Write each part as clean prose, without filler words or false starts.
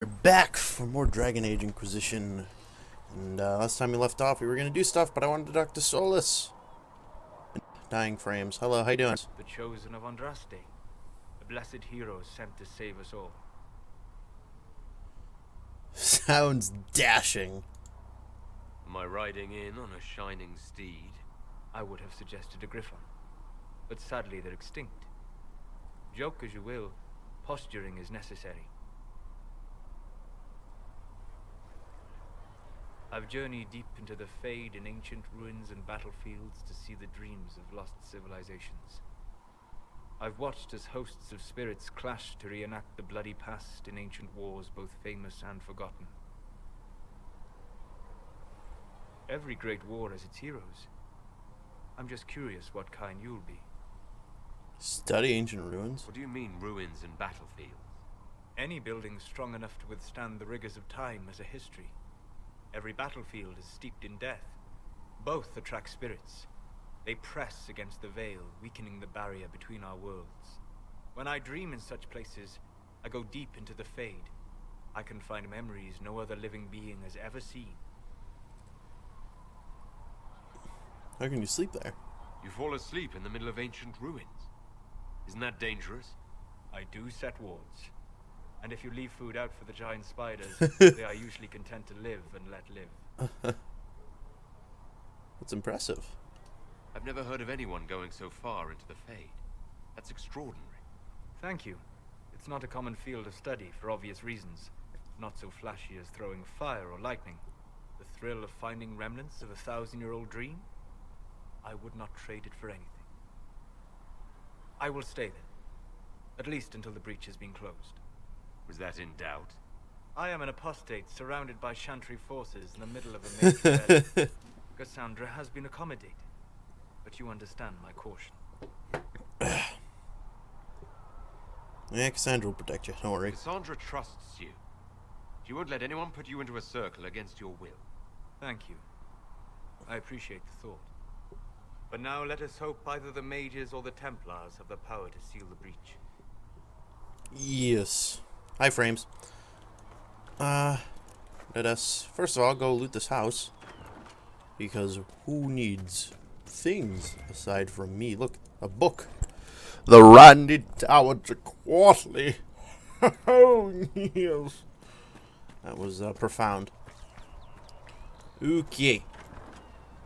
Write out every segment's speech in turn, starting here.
We're back for more Dragon Age Inquisition. And last time we left off, we were going to do stuff, but I wanted to talk to Solus. Dying frames. Hello, how you doing? The chosen of Andraste, a blessed hero sent to save us all. Sounds dashing. Am I riding in on a shining steed? I would have suggested a griffon, but sadly they're extinct. Joke as you will, posturing is necessary. I've journeyed deep into the Fade in ancient ruins and battlefields to see the dreams of lost civilizations. I've watched as hosts of spirits clash to reenact the bloody past in ancient wars both famous and forgotten. Every great war has its heroes. I'm just curious what kind you'll be. Study ancient ruins? What do you mean, ruins and battlefields? Any building strong enough to withstand the rigors of time has a history. Every battlefield is steeped in death. Both attract spirits. They press against the veil, weakening the barrier between our worlds. When I dream in such places, I go deep into the Fade. I can find memories no other living being has ever seen. How can you sleep there? You fall asleep in the middle of ancient ruins. Isn't that dangerous? I do set wards. And if you leave food out for the giant spiders, they are usually content to live and let live. That's impressive. I've never heard of anyone going so far into the Fade. That's extraordinary. Thank you. It's not a common field of study for obvious reasons. Not so flashy as throwing fire or lightning. The thrill of finding remnants of a 1,000-year-old dream? I would not trade it for anything. I will stay then. At least until the breach has been closed. Was that in doubt? I am an apostate surrounded by Chantry forces in the middle of a major rebellion. Cassandra has been accommodated, but you understand my caution. Yeah, Cassandra will protect you, don't worry. Cassandra trusts you. She won't let anyone put you into a circle against your will. Thank you. I appreciate the thought. But now let us hope either the mages or the Templars have the power to seal the breach. Yes. Hi, frames. Let us, first of all, go loot this house. Because who needs things aside from me? Look, a book. The Randy Dowager Quarterly. Oh, yes. That was profound. Okay.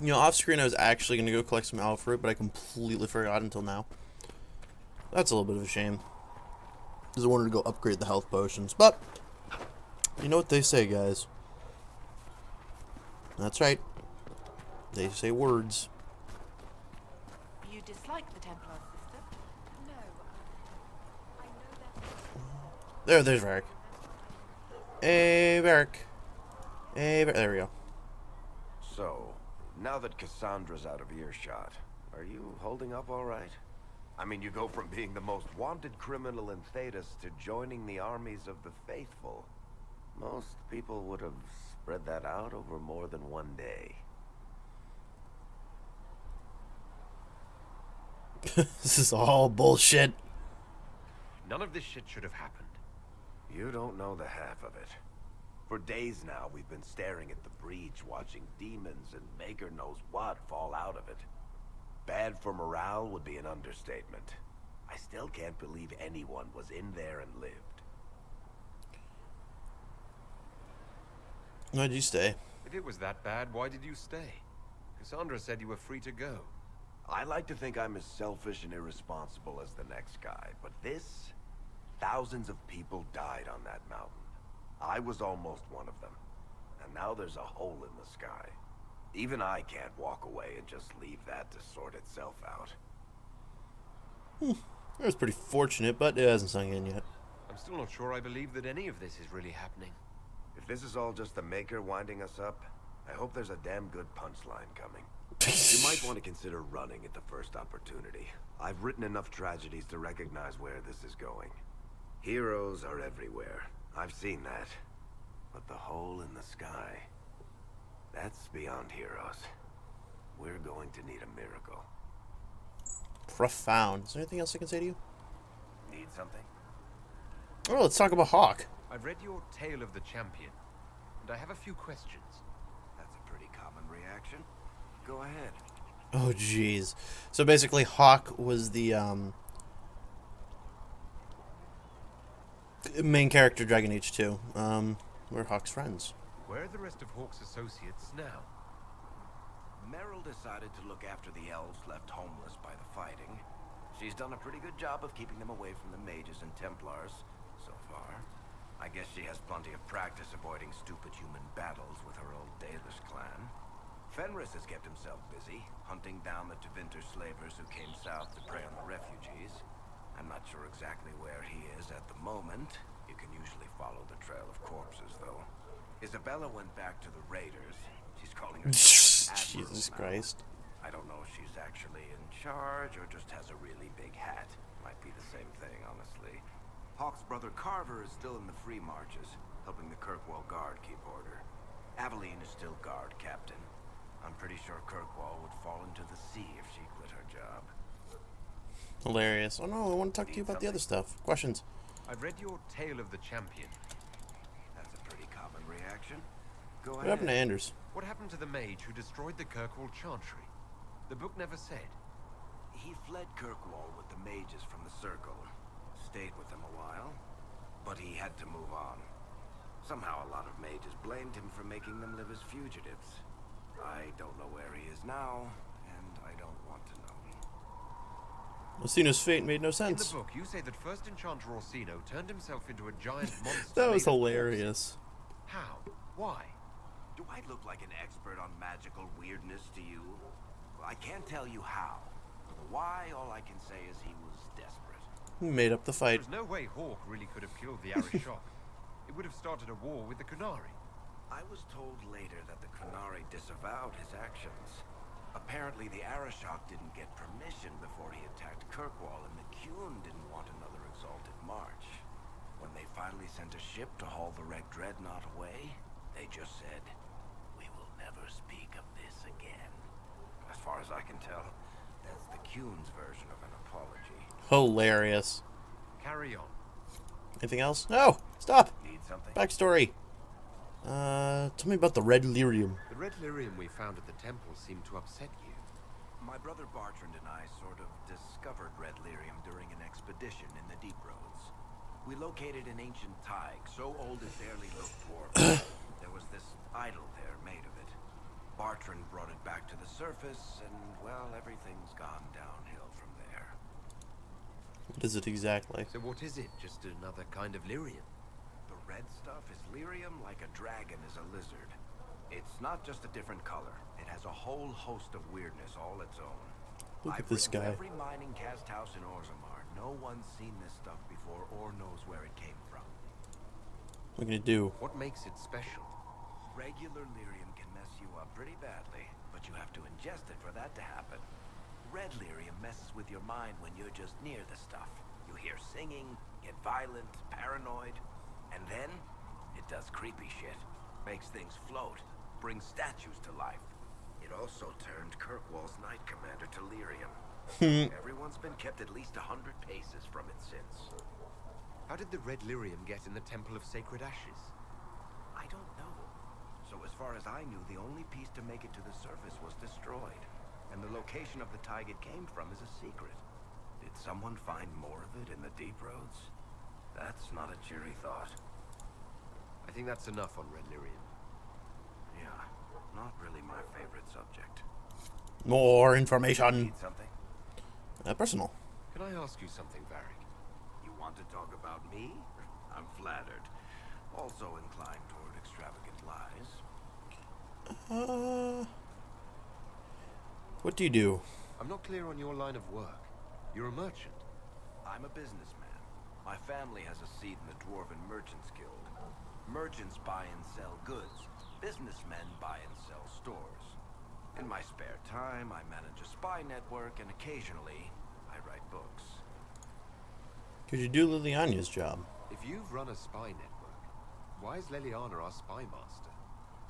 You know, off screen I was actually going to go collect some owl fruit, but I completely forgot until now. That's a little bit of a shame. Because I wanted to go upgrade the health potions. But, you know what they say, guys. That's right. They say words. You dislike the Templar system? No. I know that. There's Varric. Hey, Varric. Hey, there we go. So, now that Cassandra's out of earshot, are you holding up all right? I mean, you go from being the most wanted criminal in Thedas to joining the armies of the faithful. Most people would have spread that out over more than one day. This is all bullshit. None of this shit should have happened. You don't know the half of it. For days now, we've been staring at the breach, watching demons and maker knows what fall out of it. Bad for morale would be an understatement. I still can't believe anyone was in there and lived. Why'd you stay? If it was that bad, why did you stay? Cassandra said you were free to go. I like to think I'm as selfish and irresponsible as the next guy, but this... Thousands of people died on that mountain. I was almost one of them. And now there's a hole in the sky. Even I can't walk away and just leave that to sort itself out. That was pretty fortunate, but it hasn't sunk in yet. I'm still not sure I believe that any of this is really happening. If this is all just the Maker winding us up, I hope there's a damn good punchline coming. You might want to consider running at the first opportunity. I've written enough tragedies to recognize where this is going. Heroes are everywhere. I've seen that. But the hole in the sky... that's beyond heroes. We're going to need a miracle. Profound. Is there anything else I can say to you? Need something? Oh, let's talk about Hawk. I've read your Tale of the Champion, and I have a few questions. That's a pretty common reaction. Go ahead. Oh, jeez. So basically, Hawk was the main character, Dragon Age 2. We're Hawk's friends. Where are the rest of Hawk's associates now? Meryl decided to look after the elves left homeless by the fighting. She's done a pretty good job of keeping them away from the mages and Templars, so far. I guess she has plenty of practice avoiding stupid human battles with her old Dalish clan. Fenris has kept himself busy, hunting down the Tevinter slavers who came south to prey on the refugees. I'm not sure exactly where he is at the moment. You can usually follow the trail of corpses, though. Isabella went back to the raiders. She's calling herself Jesus now. Christ. I don't know if she's actually in charge or just has a really big hat. Might be the same thing, honestly. Hawk's brother Carver is still in the free marches, helping the Kirkwall Guard keep order. Aveline is still guard captain. I'm pretty sure Kirkwall would fall into the sea if she quit her job. Hilarious. Oh no, I want to talk to you about the other stuff. Questions? I've read your Tale of the Champion. That's a pretty common reaction. Go What ahead. happened to Anders? What happened to the mage who destroyed the Kirkwall Chantry? The book never said. He fled Kirkwall with the mages from the Circle. Stayed with them a while, but he had to move on. Somehow a lot of mages blamed him for making them live as fugitives. I don't know where he is now, and I don't want to know. Orsino's fate made no In sense. the book, you say that first Enchanter Orsino turned himself into a giant monster. That was made of hilarious. corpses. How? Why? Do I look like an expert on magical weirdness to you? I can't tell you how. Why, all I can say is he was desperate. He made up the fight. There's no way Hawk really could have killed the Arishok. It would have started a war with the Kunari. I was told later that the Kunari disavowed his actions. Apparently the Arishok didn't get permission before he attacked Kirkwall, and the Qun didn't want another exalted march. When they finally sent a ship to haul the Red Dreadnought away, they just said, "We will never speak of this again." As far as I can tell, that's the Qun's version of an apology. Hilarious. Carry on. Anything else? No! Stop! Need something? Backstory. Tell me about the Red Lyrium. The red lyrium we found at the temple seemed to upset you. My brother Bartrand and I sort of discovered Red Lyrium during an expedition in the Deep Roads. We located an ancient thaig, so old it barely looked dwarven. There was this idol there made of it. Bartrand brought it back to the surface, and, well, everything's gone downhill from there. What is it exactly? So what is it? Just another kind of lyrium? The red stuff is lyrium like a dragon is a lizard. It's not just a different color. It has a whole host of weirdness all its own. Look at I've this written guy. every mining cast house in Orzammar. No one's seen this stuff before or knows where it came from. What are you gonna do? What makes it special? Regular lyrium can mess you up pretty badly, but you have to ingest it for that to happen. Red lyrium messes with your mind when you're just near the stuff. You hear singing, get violent, paranoid, and then it does creepy shit. Makes things float, brings statues to life. It also turned Kirkwall's Knight Commander to lyrium. Everyone's been kept at least 100 paces from it since. How did the red lyrium get in the Temple of Sacred Ashes? I don't know. So as far as I knew, the only piece to make it to the surface was destroyed. And the location of the thaig it came from is a secret. Did someone find more of it in the Deep Roads? That's not a cheery thought. I think that's enough on red lyrium. Yeah, not really my favorite subject. More information. Need something? Personal. Can I ask you something, Varric? You want to talk about me? I'm flattered. Also inclined toward extravagant lies. What do you do? I'm not clear on your line of work. You're a merchant. I'm a businessman. My family has a seat in the Dwarven Merchants Guild. Merchants buy and sell goods. Businessmen buy and sell stores. In my spare time, I manage a spy network, and occasionally, I write books. Could you do Liliana's job? If you've run a spy network, why is Leliana our spy master?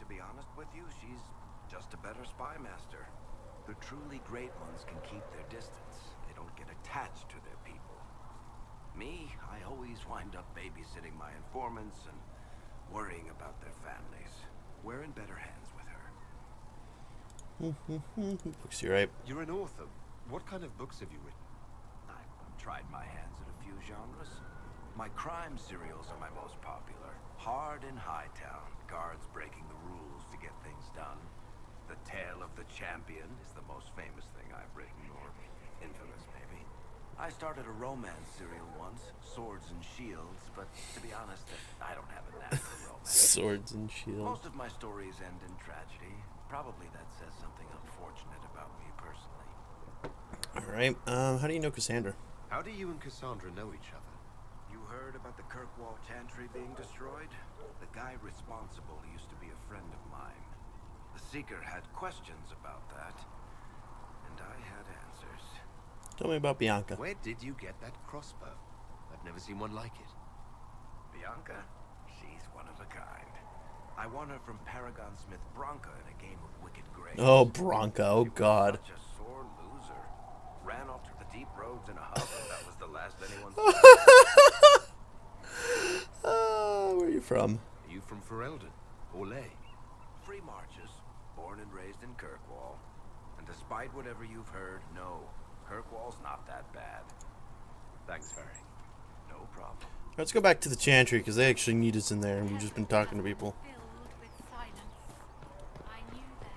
To be honest with you, she's just a better spy master. The truly great ones can keep their distance. They don't get attached to their people. Me, I always wind up babysitting my informants and worrying about their families. We're in better hands with her. Books, you're right. You're an author. What kind of books have you written? I've tried my hands at a few genres. My crime serials are my most popular. Hard in Hightown, guards breaking the rules to get things done. The Tale of the Champion is the most famous thing I've written, or infamous maybe. I started a romance serial once, Swords and Shields, but to be honest, I don't have a knack for romance. Swords and shields. Most of my stories end in tragedy. Probably that says something unfortunate about me personally. Alright, how do you know Cassandra? How do you and Cassandra know each other? You heard about the Kirkwall Chantry being destroyed? The guy responsible used to be a friend of mine. The Seeker had questions about that, and I had answers. Tell me about Bianca. Where did you get that crossbow? I've never seen one like it. Bianca? She's one of a kind. I won her from Paragon Smith Bronca in a game of Wicked Grace. Oh, Bronca, oh She was god. such a sore loser. Ran off to the deep roads in a huff, and that was the last anyone saw. Where are you from? Are you from Ferelden? Orlais? Free marches, born and raised in Kirkwall. And despite whatever you've heard, no, Kirkwall's not that bad. Thanks, Ferry. No problem. Let's go back to the Chantry, because they actually need us in there, and we've just been talking to people. Filled with silence. I knew that.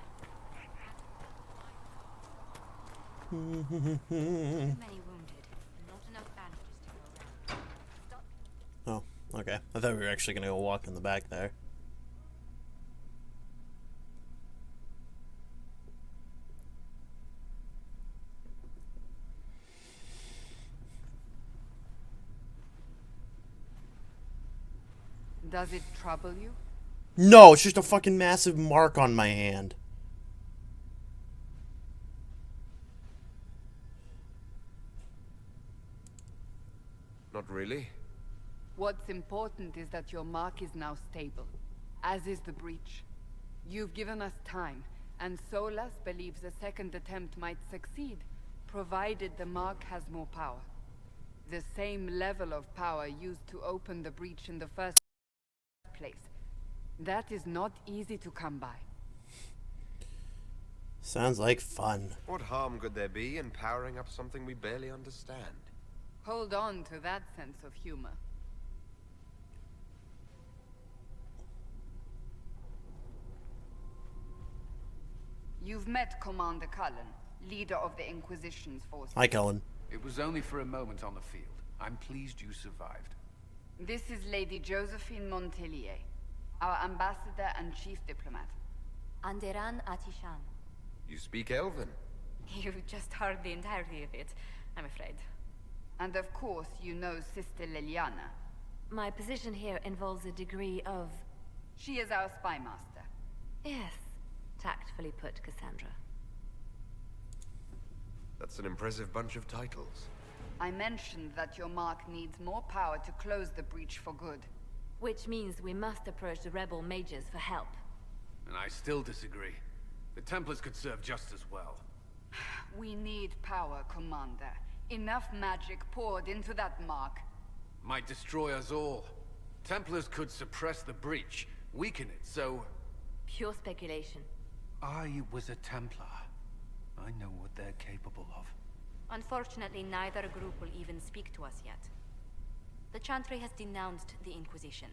Too many wounded. Not enough bandages to go around. Stop. Oh, okay. I thought we were actually going to go walk in the back there. Does it trouble you? No, it's just a fucking massive mark on my hand. Not really. What's important is that your mark is now stable, as is the breach. You've given us time, and Solas believes a second attempt might succeed, provided the mark has more power. The same level of power used to open the breach in the first place. That is not easy to come by. Sounds like fun. What harm could there be in powering up something we barely understand? Hold on to that sense of humor. You've met Commander Cullen, leader of the Inquisition's forces. Hi, Cullen. It was only for a moment on the field. I'm pleased you survived. This is Lady Josephine Montelier, our ambassador and chief diplomat. Anderan Atishan. You speak Elven. You've just heard the entirety of it, I'm afraid. And of course, you know Sister Liliana. My position here involves a degree of... She is our spy master. Yes, tactfully put, Cassandra. That's an impressive bunch of titles. I mentioned that your mark needs more power to close the breach for good. Which means we must approach the rebel mages for help. And I still disagree. The Templars could serve just as well. We need power, Commander. Enough magic poured into that mark. Might destroy us all. Templars could suppress the breach, weaken it, so... Pure speculation. I was a Templar. I know what they're capable of. Unfortunately, neither group will even speak to us yet. The Chantry has denounced the Inquisition,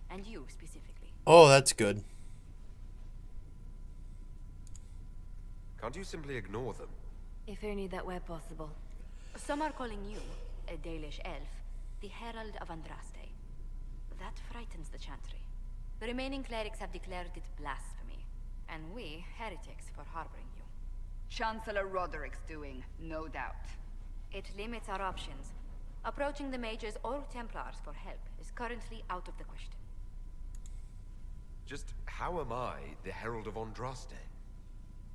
and you specifically. Oh, that's good. Can't you simply ignore them? If only that were possible. Some are calling you, a Dalish elf, the Herald of Andraste. That frightens the Chantry. The remaining clerics have declared it blasphemy, and we, heretics, for harboring you. Chancellor Roderick's doing, no doubt. It limits our options. Approaching the mages or Templars for help is currently out of the question. Just how am I the Herald of Andraste?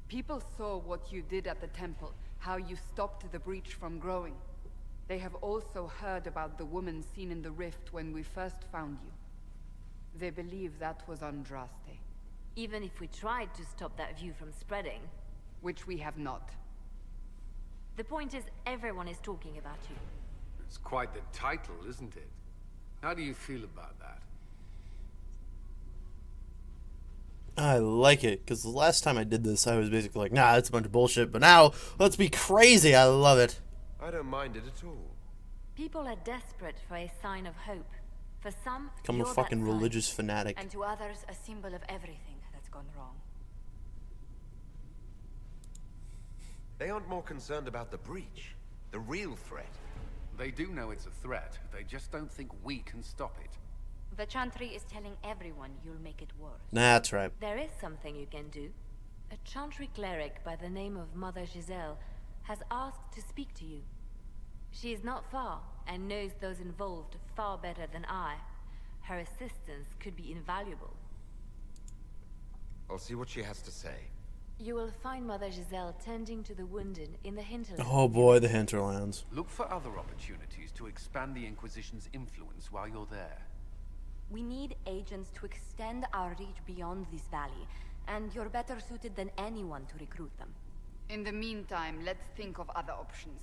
People saw what you did at the temple, how you stopped the breach from growing. They have also heard about the woman seen in the rift when we first found you. They believe that was Andraste. Even if we tried to stop that view from spreading... Which we have not. The point is, everyone is talking about you. It's quite the title, isn't it? How do you feel about that? I like it, because the last time I did this, I was basically like, nah, that's a bunch of bullshit, but now, let's be crazy, I love it. I don't mind it at all. People are desperate for a sign of hope. For some, Become a you're that fucking sign. religious fanatic. And to others, a symbol of everything that's gone wrong. They aren't more concerned about the breach, the real threat. They do know it's a threat. They just don't think we can stop it. The Chantry is telling everyone you'll make it worse. That's right. There is something you can do. A Chantry cleric by the name of Mother Giselle has asked to speak to you. She is not far and knows those involved far better than I. Her assistance could be invaluable. I'll see what she has to say. You will find Mother Giselle tending to the wounded in the hinterlands. Oh boy, the hinterlands. Look for other opportunities to expand the Inquisition's influence while you're there. We need agents to extend our reach beyond this valley, and you're better suited than anyone to recruit them. In the meantime, let's think of other options.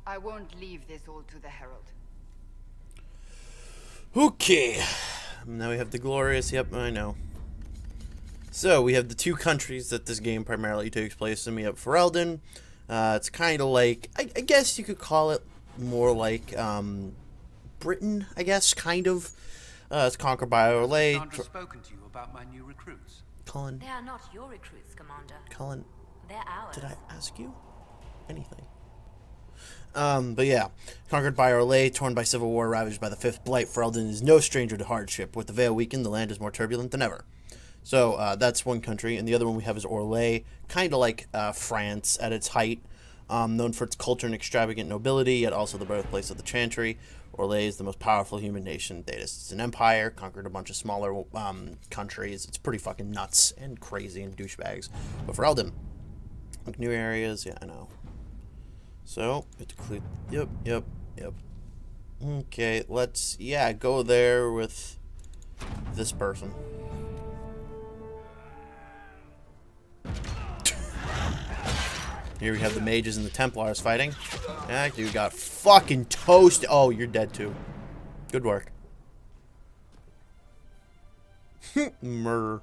I won't leave this all to the Herald. Okay. Now we have the glorious, yep, I know. So, we have the two countries that this game primarily takes place in. We have Ferelden. It's kind of like, I guess you could call it more like Britain, I guess, kind of. It's conquered by Orlais. Sandra spoken to you about my new recruits. Cullen. They are not your recruits, Commander. Cullen. They're ours. Did I ask you anything? But yeah, conquered by Orlais, torn by civil war, ravaged by the Fifth Blight, Ferelden is no stranger to hardship. With the Veil weakened, the land is more turbulent than ever. So that's one country, and the other one we have is Orlais, kind of like France at its height, known for its culture and extravagant nobility, yet also the birthplace of the Chantry. Orlais is the most powerful human nation. It's an empire, conquered a bunch of smaller countries. It's pretty fucking nuts and crazy and douchebags. But Ferelden, like new areas, yeah, I know. So, we have to clear, yep. Okay, let's, yeah, go there with this person. Here we have the mages and the Templars fighting. Yeah, you got fucking toast. Oh, you're dead too. Good work. Murder.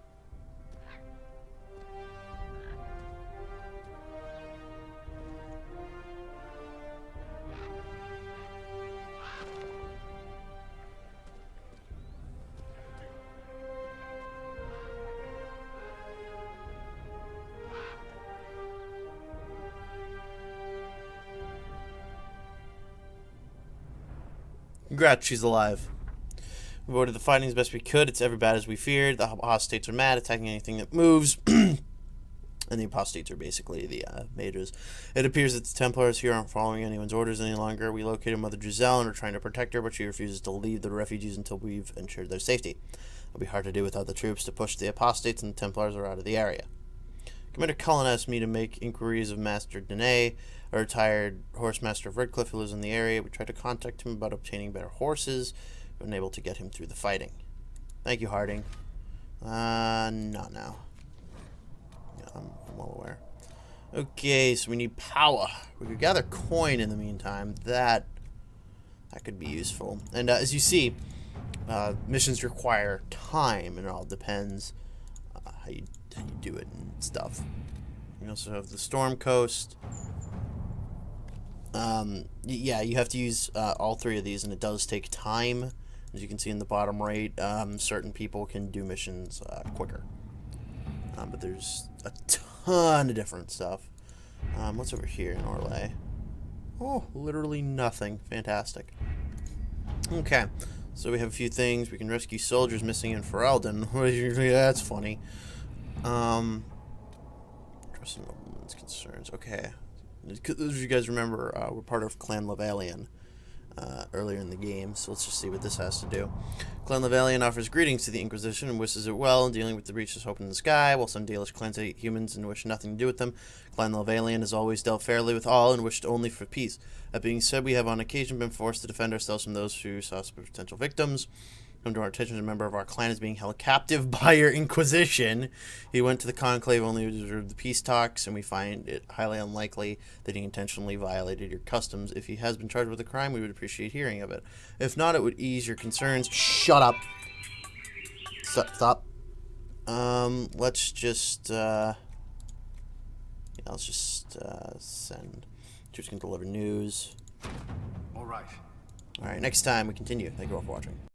Congrats, she's alive. We avoided the fighting as best we could. It's every bad as we feared. The apostates are mad, attacking anything that moves. And the apostates are basically the mages. It appears that the Templars here aren't following anyone's orders any longer. We located Mother Giselle and are trying to protect her, but she refuses to leave the refugees until we've ensured their safety. It'll be hard to do without the troops to push the apostates, and the Templars are out of the area. Commander Cullen asked me to make inquiries of Master Dene, a retired horse master of Redcliffe who lives in the area. We tried to contact him about obtaining better horses, but unable to get him through the fighting. Thank you, Harding. Not now. Yeah, I'm well aware. Okay, so we need power. We could gather coin in the meantime. That could be useful. And as you see, missions require time, and it all depends how you do it and stuff. We also have the Storm Coast. Yeah, you have to use all three of these, and it does take time. As you can see in the bottom right, certain people can do missions quicker. But there's a ton of different stuff. What's over here in Orlais? Oh, literally nothing. Fantastic. Okay, so we have a few things. We can rescue soldiers missing in Ferelden. That's funny. Addressing a woman's concerns. Okay. As you guys remember, we're part of Clan Levalian earlier in the game, so let's just see what this has to do. Clan Levalian offers greetings to the Inquisition and wishes it well in dealing with the breach of hope in the sky. While some Dalish clans hate humans and wish nothing to do with them, Clan Levalian has always dealt fairly with all and wished only for peace. That being said, we have on occasion been forced to defend ourselves from those who saw us as potential victims. Come to our attention, a member of our clan is being held captive by your Inquisition. He went to the Conclave only to observe the peace talks, and we find it highly unlikely that he intentionally violated your customs. If he has been charged with a crime, we would appreciate hearing of it. If not, it would ease your concerns. Shut up. Stop. Let's just, let's just, send. Just gonna deliver news. All right. Alright, next time we continue. Thank you all for watching.